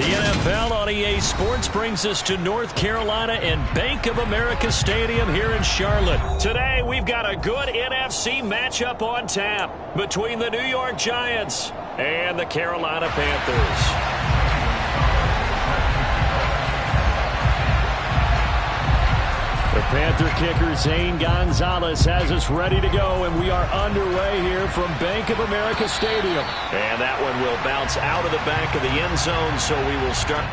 The NFL on EA Sports brings us to North Carolina and Bank of America Stadium here in Charlotte. Today, we've got a good NFC matchup on tap between the New York Giants and the Carolina Panthers. The Panther kicker, Zane Gonzalez, has us ready to go, and we are underway here from Bank of America Stadium. And that one will bounce out of the back of the end zone, so we will start.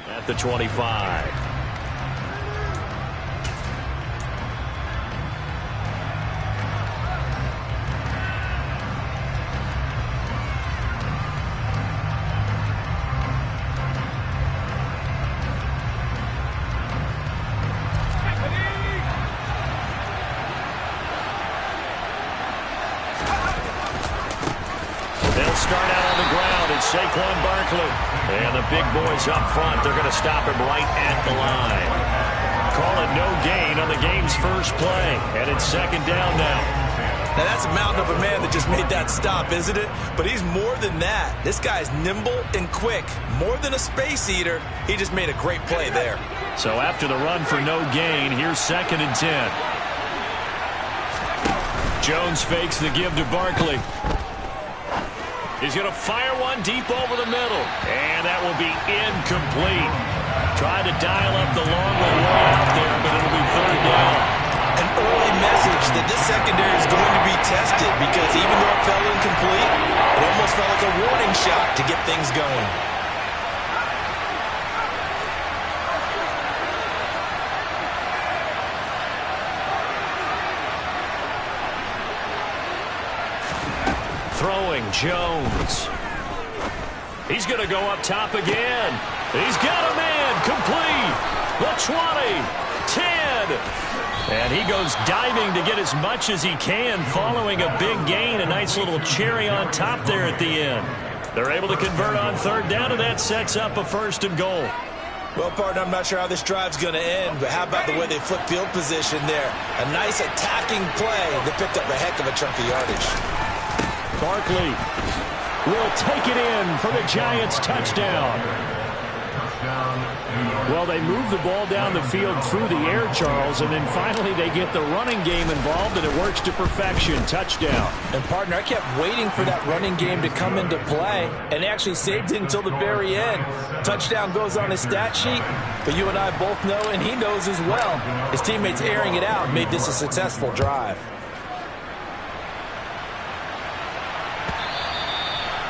At the 25. They'll start out on the ground, and Saquon Barkley. And the big boys up front, they're going to stop him right at the line. Call it no gain on the game's first play. And it's second down now. Now that's a mountain of a man that just made that stop, isn't it? But he's more than that. This guy's nimble and quick. More than a space eater. He just made a great play there. So after the run for no gain, here's 2nd and 10. Jones fakes the give to Barkley. He's going to fire one deep over the middle. And that will be incomplete. Tried to dial up the long way out there, but it'll be 3rd down. An early message that this secondary is going to be tested because even though it fell incomplete, it almost felt like a warning shot to get things going. Throwing Jones. He's going to go up top again. He's got a man complete. The 20, 10. And he goes diving to get as much as he can following a big gain. A nice little cherry on top there at the end. They're able to convert on 3rd down, and that sets up a 1st and goal. Well, partner, I'm not sure how this drive's going to end, but how about the way they flip field position there? A nice attacking play that picked up a heck of a chunk of yardage. Barkley will take it in for the Giants touchdown. Well, they move the ball down the field through the air, Charles, and then finally they get the running game involved, and it works to perfection. Touchdown. And, partner, I kept waiting for that running game to come into play, and actually saved it until the very end. Touchdown goes on his stat sheet, but you and I both know, and he knows as well, his teammates airing it out made this a successful drive.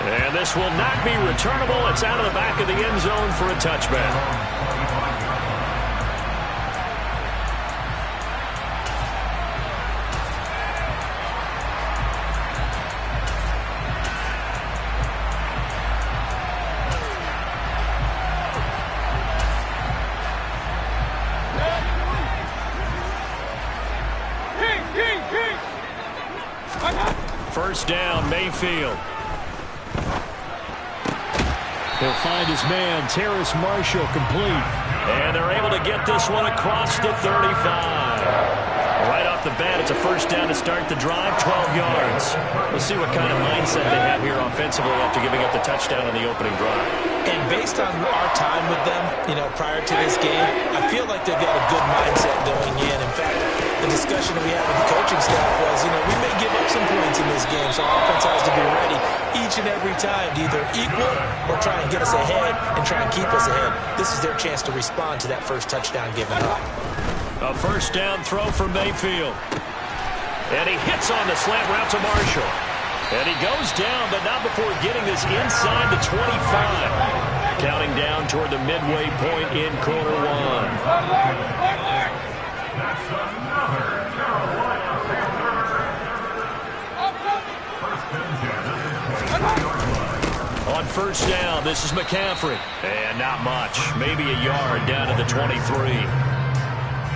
And this will not be returnable. It's out of the back of the end zone for a touchback. First down, Mayfield. He'll find his man, Terrace Marshall, complete. And they're able to get this one across the 35. Right off the bat, it's a first down to start the drive, 12 yards. We'll see what kind of mindset they have here offensively after giving up the touchdown on the opening drive. And based on our time with them, prior to this game, I feel like they've got a good mindset going in. In fact, the discussion that we had with the coaching staff was, we may give up some points in this game, so our offense has to be ready each and every time to either equal or try and get us ahead and try and keep us ahead. This is their chance to respond to that first touchdown given up. A first down throw for Mayfield. And he hits on the slant route to Marshall. And he goes down, but not before getting this inside the 25. Counting down toward the midway point in quarter one. On first down, this is McCaffrey. And not much. Maybe a yard down to the 23.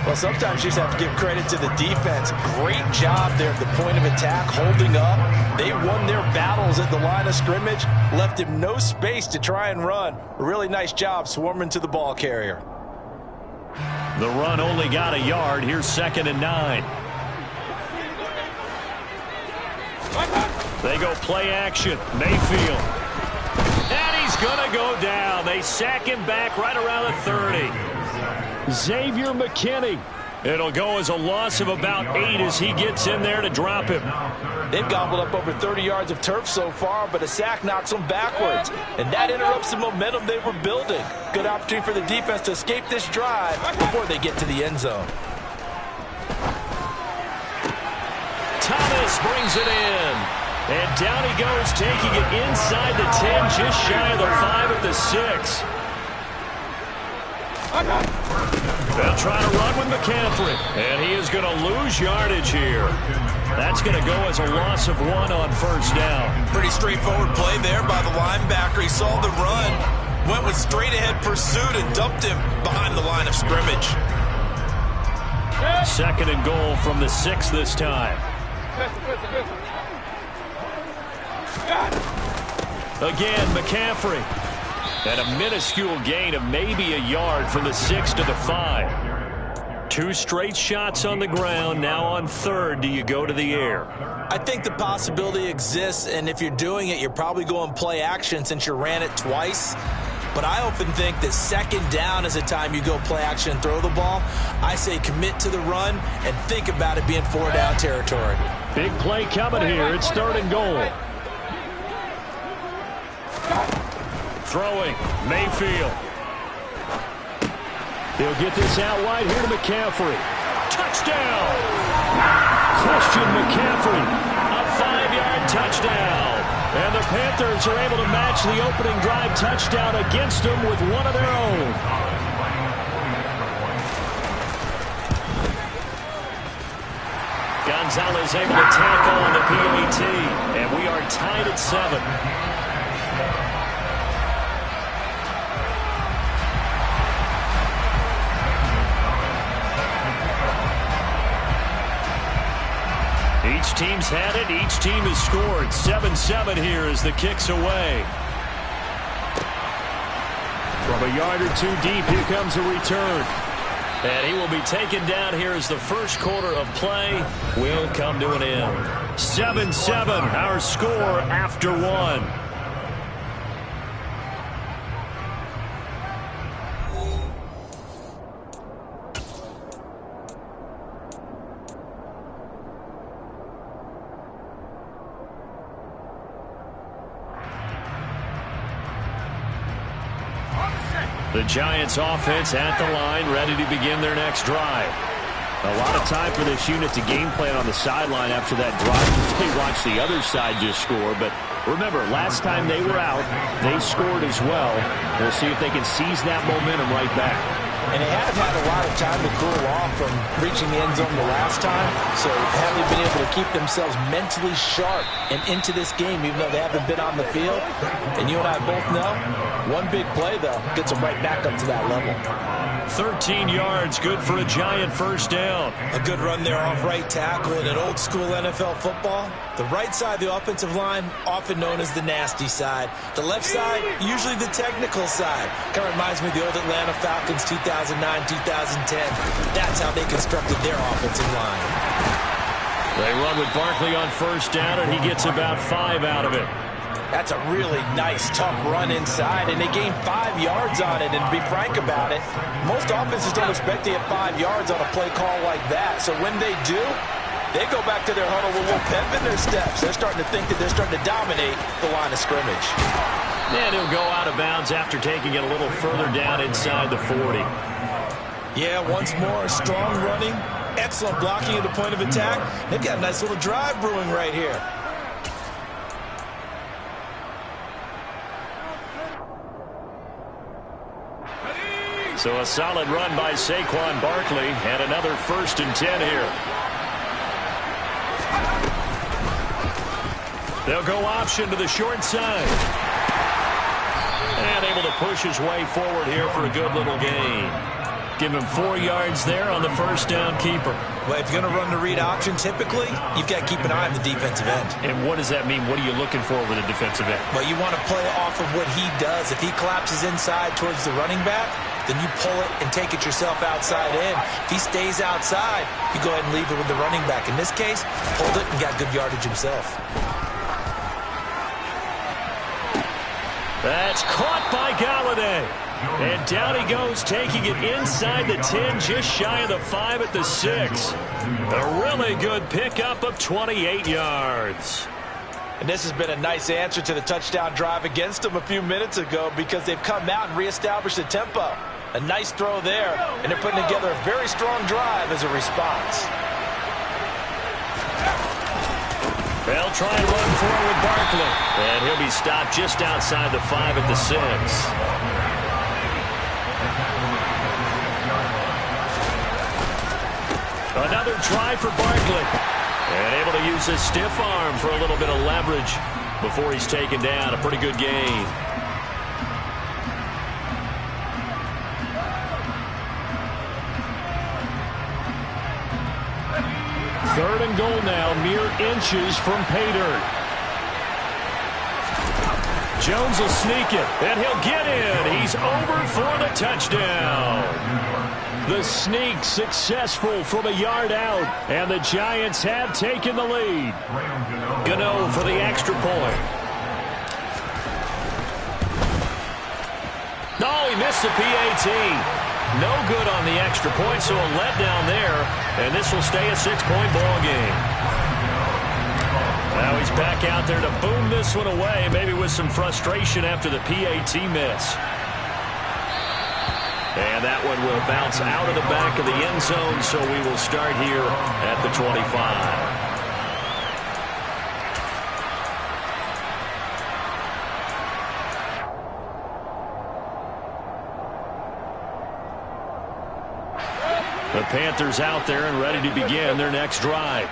Well, sometimes you just have to give credit to the defense. Great job there at the point of attack, holding up. They won their battles at the line of scrimmage, left him no space to try and run. A really nice job swarming to the ball carrier. The run only got a yard. Here's 2nd and 9. They go play action. Mayfield. And he's going to go down. They sack him back right around the 30. Xavier McKinney. It'll go as a loss of about 8 as he gets in there to drop him. They've gobbled up over 30 yards of turf so far, but a sack knocks them backwards. And that interrupts the momentum they were building. Good opportunity for the defense to escape this drive before they get to the end zone. Thomas brings it in. And down he goes, taking it inside the 10, just shy of the 5 at the 6. They'll try to run with McCaffrey, and he is going to lose yardage here. That's going to go as a loss of 1 on first down. Pretty straightforward play there by the linebacker. He saw the run, went with straight-ahead pursuit, and dumped him behind the line of scrimmage. 2nd and goal from the 6 this time. Again, McCaffrey. And a minuscule gain of maybe a yard from the 6 to the 5. 2 straight shots on the ground. Now on 3rd, do you go to the air? I think the possibility exists, and if you're doing it, you're probably going play action since you ran it twice. But I often think that 2nd down is a time you go play action and throw the ball. I say commit to the run and think about it being 4-down territory. Big play coming here. It's 3rd and goal. Throwing, Mayfield. He'll get this out wide here to McCaffrey. Touchdown! Christian McCaffrey, a 5-yard touchdown. And the Panthers are able to match the opening drive touchdown against them with one of their own. Gonzalez able to tackle on the PAT, and we are tied at 7. Each team's had it. Each team has scored. 7-7 here as the kick's away. From a yard or 2 deep, here comes a return. And he will be taken down here as the first quarter of play will come to an end. 7-7, our score after 1. The Giants offense at the line, ready to begin their next drive. A lot of time for this unit to game plan on the sideline after that drive. They watched the other side just score, but remember, last time they were out, they scored as well. We'll see if they can seize that momentum right back. And they haven't had a lot of time to cool off from reaching the end zone the last time, so haven't been able to keep themselves mentally sharp and into this game, even though they haven't been on the field. And you and I both know, one big play, though, gets them right back up to that level. 13 yards, good for a Giant first down. A good run there off right tackle in an old-school NFL football. The right side of the offensive line, often known as the nasty side. The left side, usually the technical side. Kind of reminds me of the old Atlanta Falcons 2009, 2010. That's how they constructed their offensive line. They run with Barkley on first down, and he gets about 5 out of it. That's a really nice, tough run inside, and they gained 5 yards on it. And to be frank about it, most offenses don't expect to get 5 yards on a play call like that. So when they do, they go back to their huddle with a little pep in their steps. They're starting to think that they're starting to dominate the line of scrimmage. And he'll go out of bounds after taking it a little further down inside the 40. Yeah, once more, strong running, excellent blocking at the point of attack. They've got a nice little drive brewing right here. So a solid run by Saquon Barkley, and another 1st and 10 here. They'll go option to the short side. And able to push his way forward here for a good little gain. Give him 4 yards there on the 1st down keeper. Well, if you're going to run the read option, typically, you've got to keep an eye on the defensive end. And what does that mean? What are you looking for with a defensive end? Well, you want to play off of what he does. If he collapses inside towards the running back, then you pull it and take it yourself outside in. If he stays outside, you go ahead and leave it with the running back. In this case, pulled it and got good yardage himself. That's caught by Galladay. And down he goes, taking it inside the 10, just shy of the 5 at the 6. A really good pickup of 28 yards. And this has been a nice answer to the touchdown drive against them a few minutes ago because they've come out and reestablished the tempo. A nice throw there, and they're putting together a very strong drive as a response. They'll try and run forward with Barkley. And he'll be stopped just outside the 5 at the 6. Another try for Barkley. And able to use his stiff arm for a little bit of leverage before he's taken down. A pretty good gain. Third and goal now, mere inches from pay dirt. Jones will sneak it, and he'll get in. He's over for the touchdown. The sneak successful from a yard out, and the Giants have taken the lead. Gano for the extra point. No, he missed the PAT. No good on the extra point, so a letdown there, and this will stay a 6-point ball game. Now he's back out there to boom this one away, maybe with some frustration after the PAT miss. And that one will bounce out of the back of the end zone, so we will start here at the 25. The Panthers out there and ready to begin their next drive.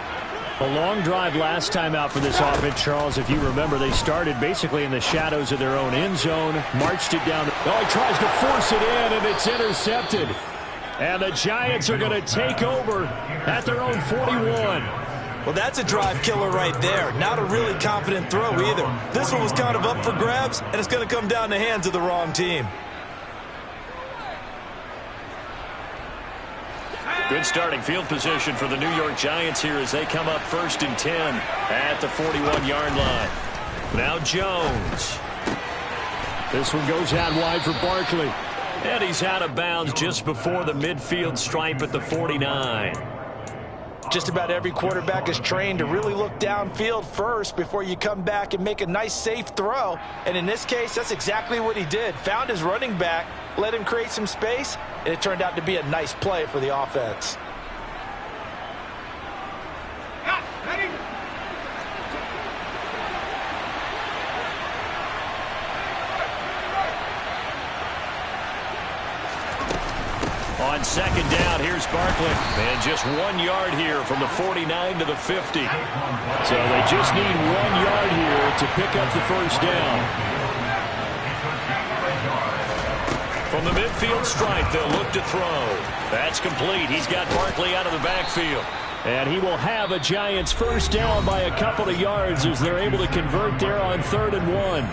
A long drive last time out for this offense, Charles. If you remember, they started basically in the shadows of their own end zone, marched it down. Oh, he tries to force it in, and it's intercepted. And the Giants are going to take over at their own 41. Well, that's a drive killer right there. Not a really confident throw either. This one was kind of up for grabs, and it's going to come down the hands of the wrong team. Good starting field position for the New York Giants here as they come up 1st and 10 at the 41-yard line. Now Jones. This one goes out wide for Barkley. And he's out of bounds just before the midfield stripe at the 49. Just about every quarterback is trained to really look downfield first before you come back and make a nice, safe throw. And in this case, that's exactly what he did. Found his running back, let him create some space, and it turned out to be a nice play for the offense. On 2nd down, here's Barkley. And just 1 yard here from the 49 to the 50. So they just need 1 yard here to pick up the 1st down. From the midfield stripe, they'll look to throw. That's complete. He's got Barkley out of the backfield. And he will have a Giants 1st down by a couple of yards as they're able to convert there on 3rd and 1.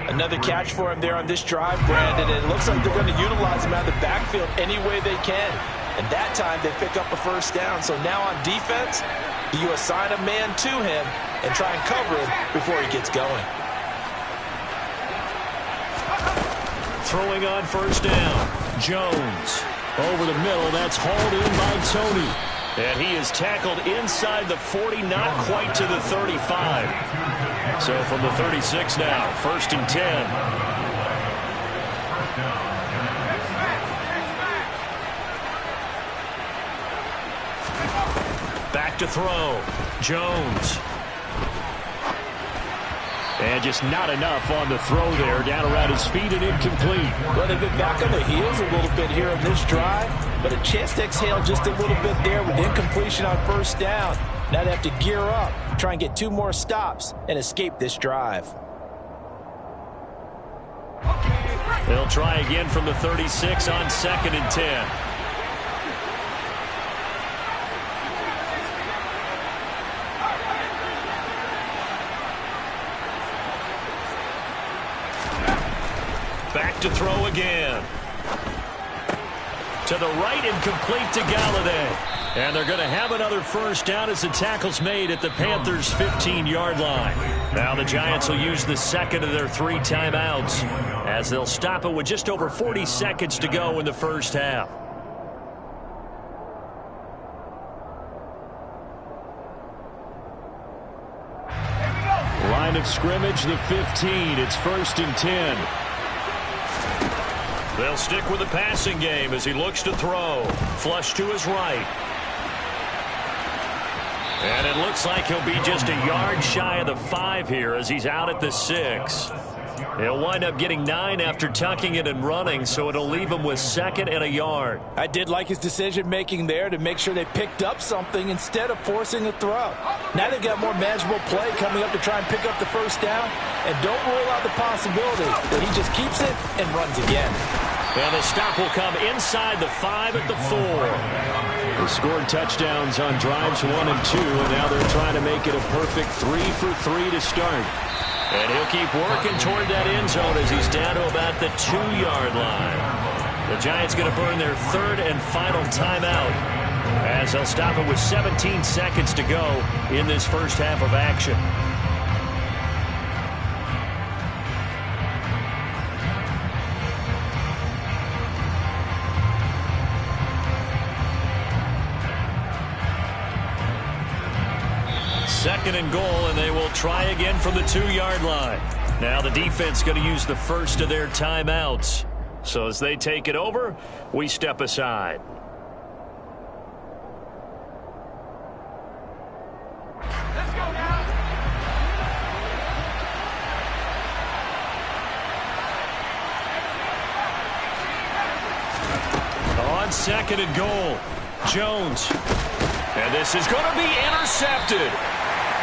Another catch for him there on this drive, Brandon. And it looks like they're going to utilize him out of the backfield any way they can. And that time they pick up a 1st down. So now on defense, you assign a man to him and try and cover him before he gets going. throwing on first down. Jones over the middle. That's hauled in by Tony. And he is tackled inside the 40, not quite to the 35. So from the 36 now, 1st and 10. Back to throw. Jones. And just not enough on the throw there. Down around his feet and incomplete. Well, they've been back on the heels a little bit here in this drive, but a chance to exhale just a little bit there with incompletion on first down. Now they have to gear up, try and get 2 more stops, and escape this drive. They'll try again from the 36 on 2nd and 10. Back to throw again. To the right and complete to Galladay. And they're going to have another first down as the tackle's made at the Panthers' 15-yard line. Now the Giants will use the second of their 3 timeouts as they'll stop it with just over 40 seconds to go in the first half. Line of scrimmage, the 15. It's 1st and 10. They'll stick with the passing game as he looks to throw. Flush to his right. And it looks like he'll be just a yard shy of the 5 here as he's out at the 6. He'll wind up getting 9 after tucking it and running, so it'll leave him with 2nd and a yard. I did like his decision-making there to make sure they picked up something instead of forcing a throw. Now they've got more manageable play coming up to try and pick up the first down, and don't rule out the possibility that he just keeps it and runs again. And the stop will come inside the 5 at the 4. They scored touchdowns on drives 1 and 2, and now they're trying to make it a perfect 3 for 3 to start. And he'll keep working toward that end zone as he's down to about the 2-yard line. The Giants going to burn their 3rd and final timeout as they'll stop it with 17 seconds to go in this first half of action. Second and goal, and they will try again from the 2-yard line. Now the defense going to use the first of their timeouts. So as they take it over, we step aside. Let's go now. On 2nd and goal, Jones. And this is going to be intercepted.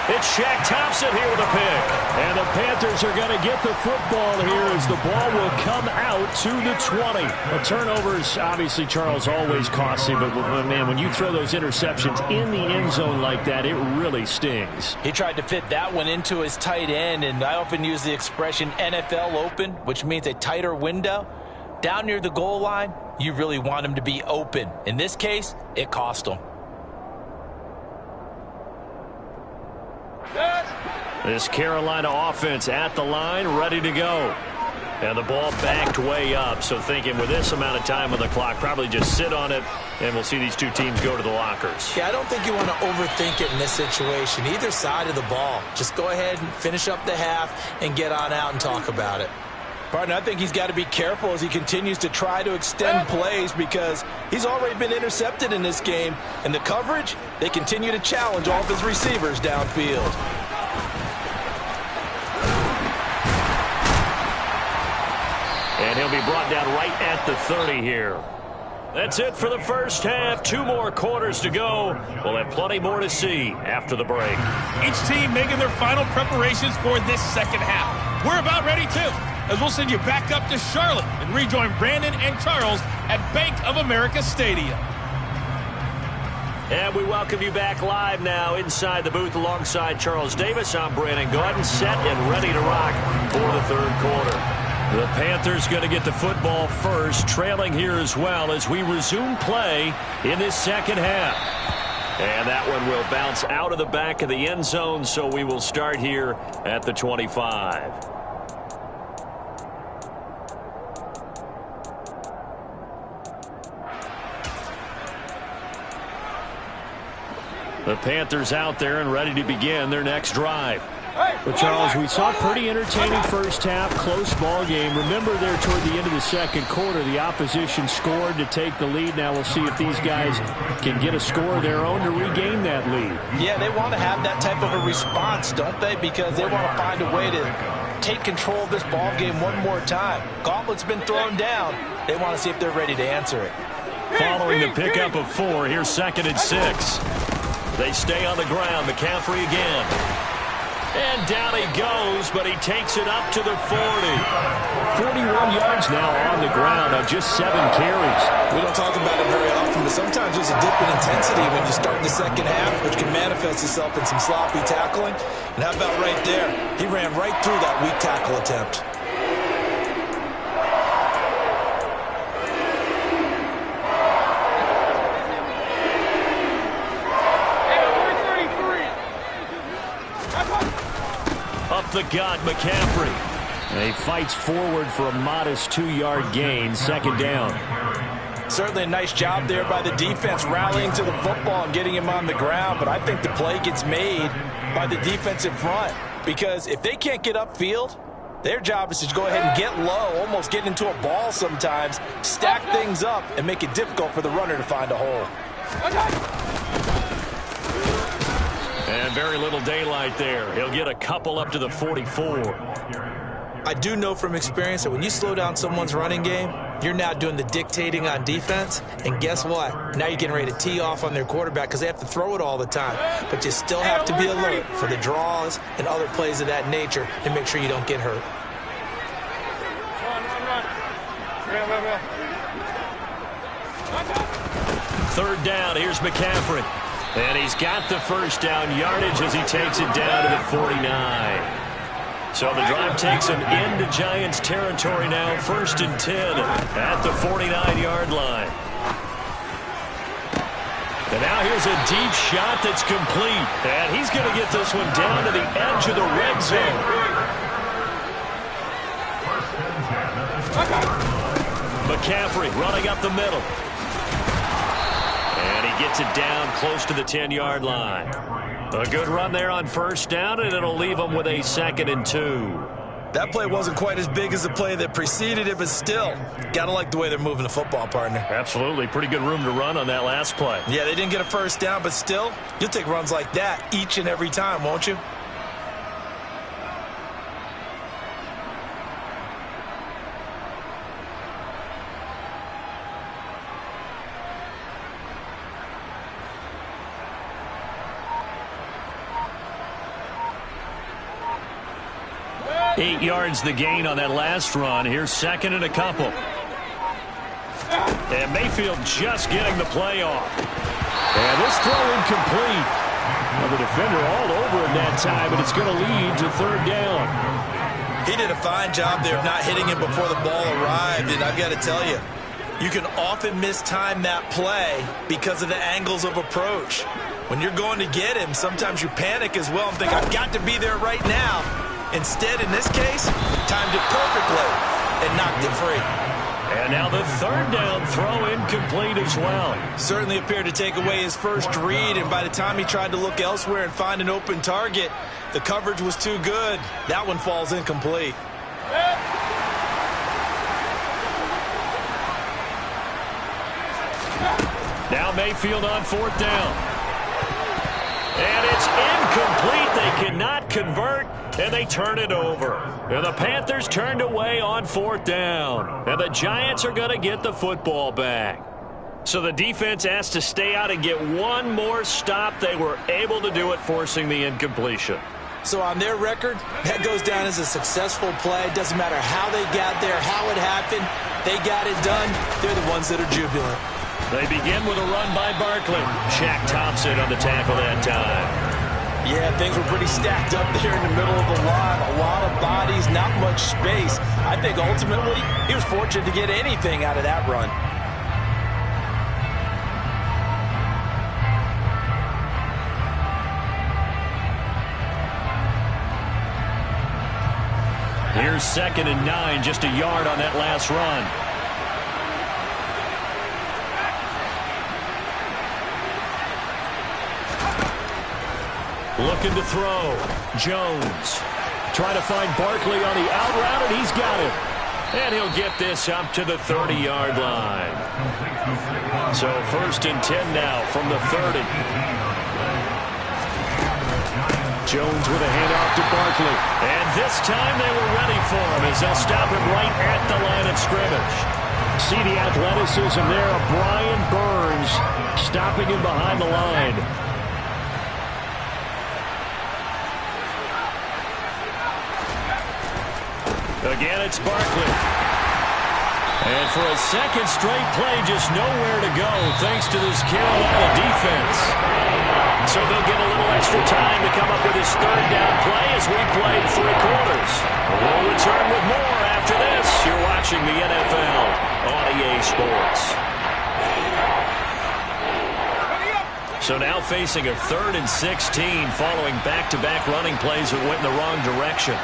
It's Shaq Thompson here with a pick. And the Panthers are going to get the football here as the ball will come out to the 20. Well, turnovers, obviously, Charles, always costly. But, man, when you throw those interceptions in the end zone like that, it really stings. He tried to fit that one into his tight end, and I often use the expression NFL open, which means a tighter window. Down near the goal line, you really want him to be open. In this case, it cost him. This Carolina offense at the line, ready to go. And the ball backed way up. So thinking with this amount of time on the clock, probably just sit on it, and we'll see these two teams go to the lockers. Yeah, I don't think you want to overthink it in this situation. Either side of the ball. Just go ahead and finish up the half and get on out and talk about it. Partner, I think he's got to be careful as he continues to try to extend plays because he's already been intercepted in this game. And the coverage, they continue to challenge all of his receivers downfield. And he'll be brought down right at the 30 here. That's it for the first half. 2 more quarters to go. We'll have plenty more to see after the break. Each team making their final preparations for this second half. We're about ready too, as we'll send you back up to Charlotte and rejoin Brandon and Charles at Bank of America Stadium. And we welcome you back live now inside the booth alongside Charles Davis. I'm Brandon Gaudin, set and ready to rock for the third quarter. The Panthers going to get the football first, trailing here as well as we resume play in this second half. And that one will bounce out of the back of the end zone, so we will start here at the 25. The Panthers out there and ready to begin their next drive. Well, Charles, we saw a pretty entertaining first half, close ball game. Remember there toward the end of the second quarter, the opposition scored to take the lead. Now we'll see if these guys can get a score of their own to regain that lead. Yeah, they want to have that type of a response, don't they? Because they want to find a way to take control of this ball game one more time. Gauntlet's been thrown down. They want to see if they're ready to answer it. Following the pickup of 4, here's 2nd and 6. They stay on the ground. McCaffrey again. And down he goes, but he takes it up to the 40. 41 yards now on the ground on just 7 carries. We don't talk about it very often, but sometimes there's a dip in intensity when you start the second half, which can manifest itself in some sloppy tackling. And how about right there? He ran right through that weak tackle attempt. Up the gut, McCaffrey. And he fights forward for a modest 2-yard gain, 2nd down. Certainly a nice job there by the defense rallying to the football and getting him on the ground, but I think the play gets made by the defensive front because if they can't get upfield, their job is to go ahead and get low, almost get into a ball sometimes, stack things up, and make it difficult for the runner to find a hole. And very little daylight there. He'll get a couple up to the 44. I do know from experience that when you slow down someone's running game, you're now doing the dictating on defense. And guess what? Now you're getting ready to tee off on their quarterback because they have to throw it all the time. But you still have to be alert for the draws and other plays of that nature and make sure you don't get hurt. Third down, here's McCaffrey. And he's got the first down yardage as he takes it down to the 49. So the drive takes him into Giants territory now, 1st and 10 at the 49-yard line. And now here's a deep shot that's complete. And he's going to get this one down to the edge of the red zone. McCaffrey running up the middle. And he gets it down close to the 10-yard line. A good run there on first down, and it'll leave him with a 2nd and 2. That play wasn't quite as big as the play that preceded it, but still, got to like the way they're moving the football, partner. Absolutely. Pretty good room to run on that last play. Yeah, they didn't get a first down, but still, you'll take runs like that each and every time, won't you? Eight yards the gain on that last run. Here's 2nd and a couple. And Mayfield just getting the play off. And this throw incomplete. Well, the defender all over him that time, and it's going to lead to 3rd down. He did a fine job there of not hitting him before the ball arrived, and I've got to tell you, you can often mistime that play because of the angles of approach. When you're going to get him, sometimes you panic as well and think, I've got to be there right now. Instead, in this case, timed it perfectly and knocked it free. And now the 3rd down throw incomplete as well. Certainly appeared to take away his first read, and by the time he tried to look elsewhere and find an open target, the coverage was too good. That one falls incomplete. Now Mayfield on 4th down. And it's incomplete. They cannot convert, and they turn it over. And the Panthers turned away on 4th down. And the Giants are going to get the football back. So the defense has to stay out and get one more stop. They were able to do it, forcing the incompletion. So on their record, that goes down as a successful play. Doesn't matter how they got there, how it happened. They got it done. They're the ones that are jubilant. They begin with a run by Barkley. Shaq Thompson on the tackle that time. Yeah, things were pretty stacked up there in the middle of the line. A lot of bodies, not much space. I think ultimately he was fortunate to get anything out of that run. Here's 2nd and 9, just a yard on that last run. Looking to throw. Jones. Trying to find Barkley on the out route, and he's got it. And he'll get this up to the 30-yard line. So 1st and 10 now from the 30. Jones with a handoff to Barkley. And this time they were ready for him as they'll stop him right at the line of scrimmage. See the athleticism there of Brian Burns stopping him behind the line. Again, it's Barkley. And for a second straight play, just nowhere to go thanks to this Carolina defense. So they'll get a little extra time to come up with his 3rd down play as we play 3 quarters. We'll return with more after this. You're watching the NFL on EA Sports. So now facing a 3rd and 16 following back-to-back running plays that went in the wrong direction.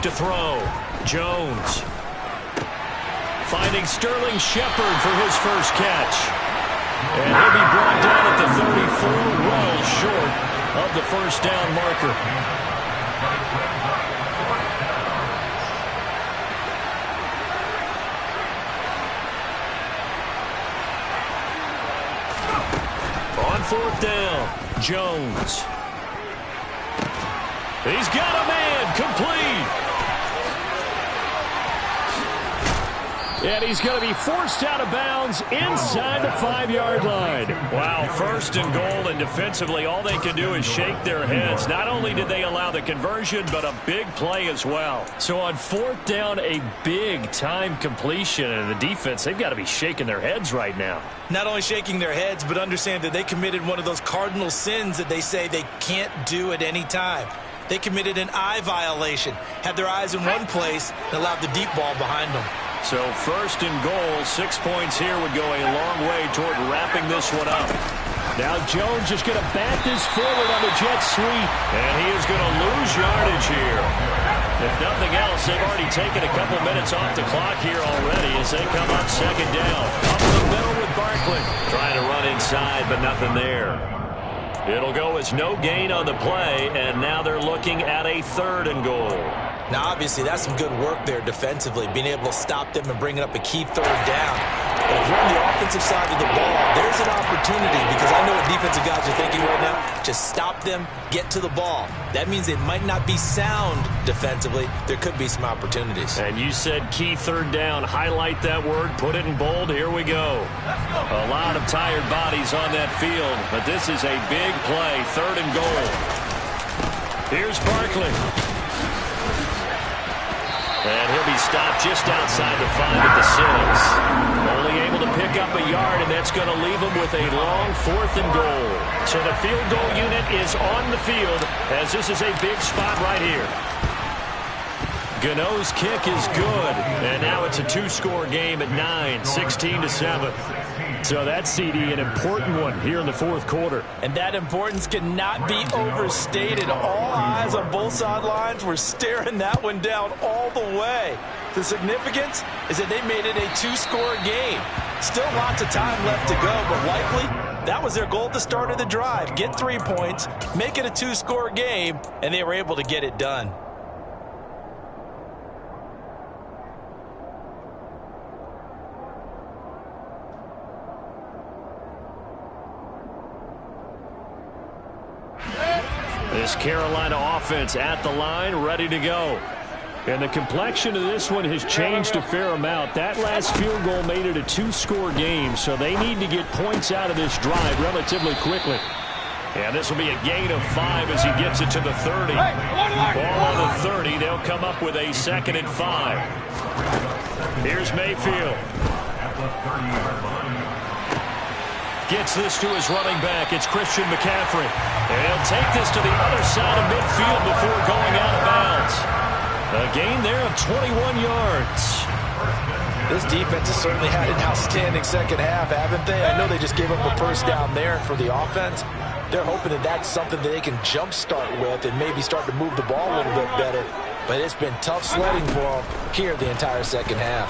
To throw. Jones. Finding Sterling Shepard for his first catch. And he'll be brought down at the 34, well short of the 1st down marker. On 4th down, Jones. He's got a man, complete. And he's going to be forced out of bounds inside the 5-yard line. Wow, 1st and goal, and defensively all they can do is shake their heads. Not only did they allow the conversion, but a big play as well. So on 4th down, a big-time completion, and the defense, they've got to be shaking their heads right now. Not only shaking their heads, but understand that they committed one of those cardinal sins that they say they can't do at any time. They committed an eye violation, had their eyes in one place, and allowed the deep ball behind them. So 1st and goal, 6 points here would go a long way toward wrapping this one up. Now Jones is going to bat this forward on the jet sweep. And he is going to lose yardage here. If nothing else, they've already taken a couple minutes off the clock here already as they come up 2nd down. Up the middle with Barkley. Trying to run inside, but nothing there. It'll go as no gain on the play, and now they're looking at a 3rd and goal. Now, obviously, that's some good work there defensively, being able to stop them and bringing up a key 3rd down. But if you're on the offensive side of the ball, there's an opportunity, because I know what defensive guys are thinking right now. Just stop them, get to the ball. That means they might not be sound defensively. There could be some opportunities. And you said key 3rd down. Highlight that word, put it in bold. Here we go. A lot of tired bodies on that field, but this is a big play, 3rd and goal. Here's Barkley. And he'll be stopped just outside the 5 at the 6. Only able to pick up a yard, and that's going to leave him with a long 4th and goal. So the field goal unit is on the field as this is a big spot right here. Gano's kick is good, and now it's a 2-score game at 9, 16-7. So that's, CD, an important one here in the 4th quarter. And that importance cannot be overstated. All eyes on both sidelines were staring that one down all the way. The significance is that they made it a 2-score game. Still lots of time left to go, but likely that was their goal at the start of the drive. Get 3 points, make it a 2-score game, and they were able to get it done. This Carolina offense at the line, ready to go. And the complexion of this one has changed a fair amount. That last field goal made it a 2-score game, so they need to get points out of this drive relatively quickly. And this will be a gain of 5 as he gets it to the 30. Ball on the 30. They'll come up with a 2nd and 5. Here's Mayfield. Gets this to his running back. It's Christian McCaffrey. And he'll take this to the other side of midfield before going out of bounds. A gain there of 21 yards. This defense has certainly had an outstanding second half, haven't they? I know they just gave up a 1st down there for the offense. They're hoping that that's something that they can jumpstart with and maybe start to move the ball a little bit better. But it's been tough sledding for them here the entire second half.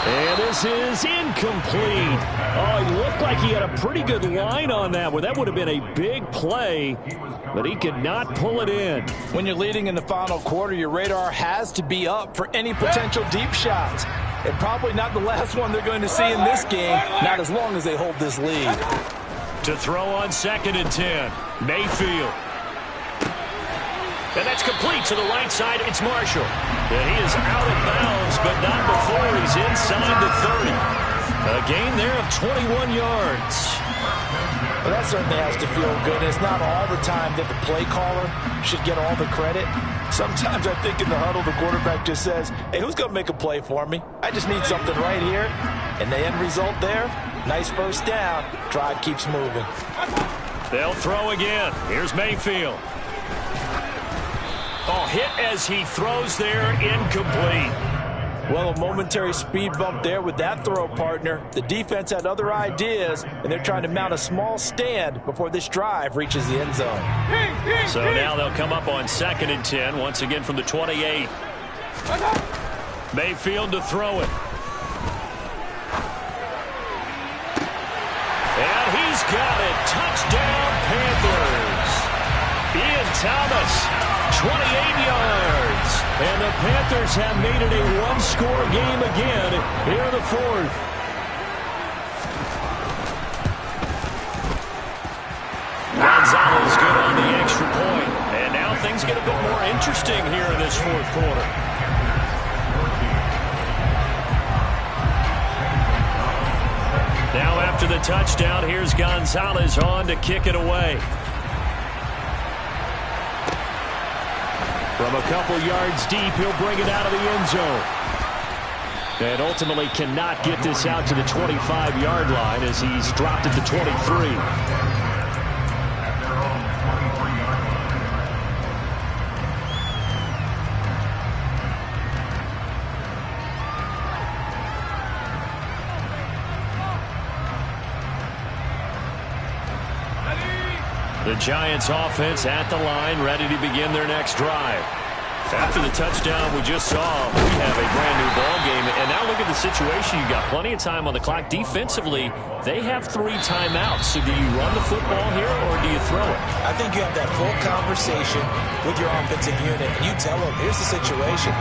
And this is incomplete. Oh, he looked like he had a pretty good line on that one. That would have been a big play, but he could not pull it in. When you're leading in the final quarter, your radar has to be up for any potential deep shots. And probably not the last one they're going to see in this game, not as long as they hold this lead. To throw on 2nd and 10, Mayfield. And that's complete to the right side. It's Marshall. And he is out of bounds, but not before he's inside the 30. A gain there of 21 yards. Well, that certainly has to feel good. It's not all the time that the play caller should get all the credit. Sometimes I think in the huddle, the quarterback just says, hey, who's going to make a play for me? I just need something right here. And the end result there, nice first down. Drive keeps moving. They'll throw again. Here's Mayfield. Oh, hit as he throws there, incomplete. Well, a momentary speed bump there with that throw, partner. The defense had other ideas, and they're trying to mount a small stand before this drive reaches the end zone. So now they'll come up on 2nd and 10, once again from the 28. Mayfield to throw it. And he's got it. Touchdown, Panthers. Ian Thomas. 28 yards. And the Panthers have made it a one-score game again here in the 4th. Gonzalez good on the extra point. And now things get a bit more interesting here in this 4th quarter. Now after the touchdown, here's Gonzalez on to kick it away. From a couple yards deep, he'll bring it out of the end zone. And ultimately cannot get this out to the 25-yard line as he's dropped at the 23. The Giants offense at the line, ready to begin their next drive. After the touchdown we just saw, we have a brand new ball game. And now look at the situation. You've got plenty of time on the clock. Defensively, they have 3 timeouts. So do you run the football here or do you throw it? I think you have that full conversation with your offensive unit. And you tell them, here's the situation.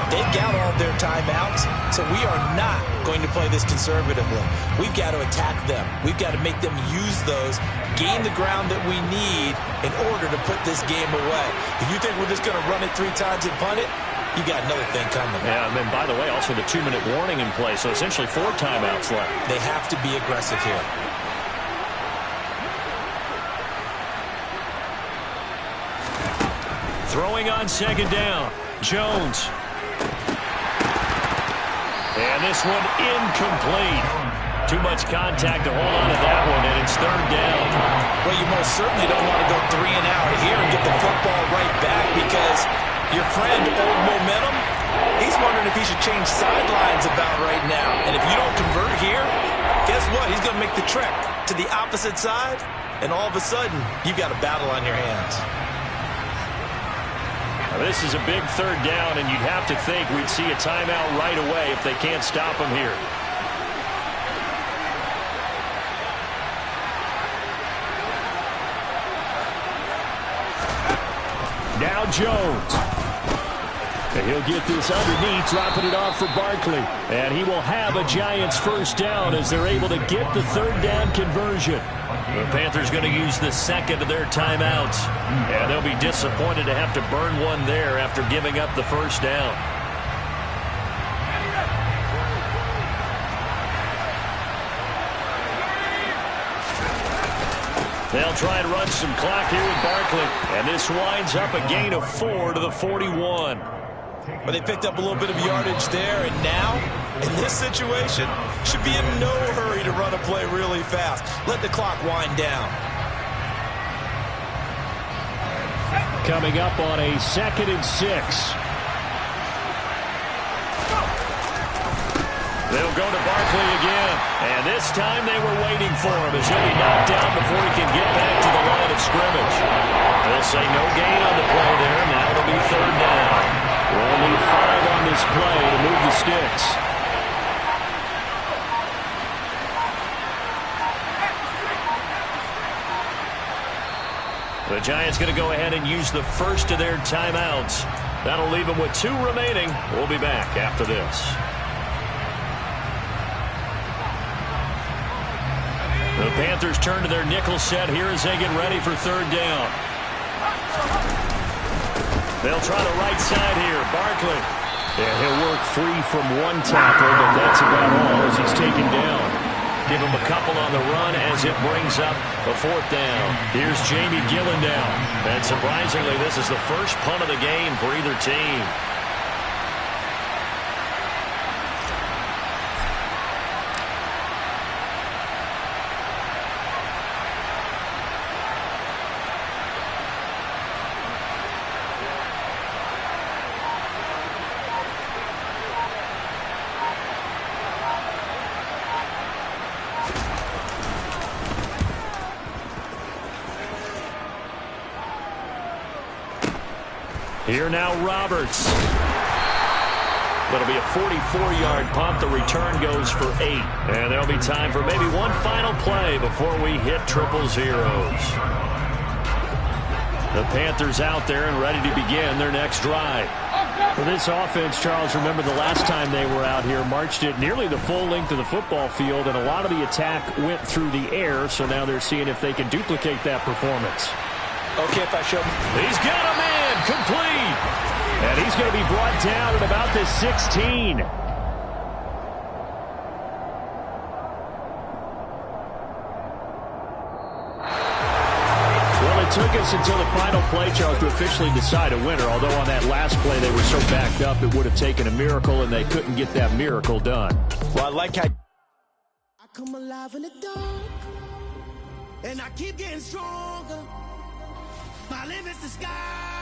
They've got all their timeouts, so we are not going to play this conservatively. We've got to attack them. We've got to make them use those, gain the ground that we need in order to put this game away. If you think we're just going to run it 3 times and punt it, you got another thing coming. Yeah, and then, by the way, also the 2-minute warning in play, so essentially 4 timeouts left. They have to be aggressive here. Throwing on 2nd down, Jones. And this one incomplete. Too much contact to hold on to that one, and it's 3rd down. Well, you most certainly don't want to go 3 and out here and get the football right back because your friend, Old Momentum, he's wondering if he should change sidelines about right now. And if you don't convert here, guess what? He's going to make the trek to the opposite side, and all of a sudden, you've got a battle on your hands. Now, this is a big 3rd down, and you'd have to think we'd see a timeout right away if they can't stop him here. Now Jones. And he'll get this underneath, dropping it off for Barkley. And he will have a Giants 1st down as they're able to get the 3rd down conversion. The Panthers going to use the 2nd of their timeouts. And they'll be disappointed to have to burn one there after giving up the 1st down. They'll try and run some clock here with Barkley. And this winds up a gain of 4 to the 41. But they picked up a little bit of yardage there, and now, in this situation, should be in no hurry to run a play really fast. Let the clock wind down. Coming up on a 2nd and 6. They'll go to Barkley again. And this time they were waiting for him as he'll be knocked down before he can get back to the line of scrimmage. They'll say no gain on the play there. Now it'll be third down. We'll need 5 on this play to move the sticks. The Giants going to go ahead and use the first of their timeouts. That'll leave them with 2 remaining. We'll be back after this. The Panthers turn to their nickel set here as they get ready for third down. They'll try the right side here. Barkley. Yeah, he'll work free from one tackle, but that's about all as he's taken down. Give him a couple on the run as it brings up a fourth down. Here's Jamie Gillen down. And surprisingly, this is the first punt of the game for either team. Here now, Roberts. That'll be a 44-yard punt. The return goes for 8. And there'll be time for maybe one final play before we hit triple zeros. The Panthers out there and ready to begin their next drive. For this offense, Charles, remember the last time they were out here, marched it nearly the full length of the football field, and a lot of the attack went through the air, so now they're seeing if they can duplicate that performance. Okay, if I show him. He's got a man complete. And he's going to be brought down at about the 16. Well, it took us until the final play, Charles, to officially decide a winner, although on that last play they were so backed up it would have taken a miracle, and they couldn't get that miracle done. Well, I like how I come alive in the dark, and I keep getting stronger. My limit's the sky.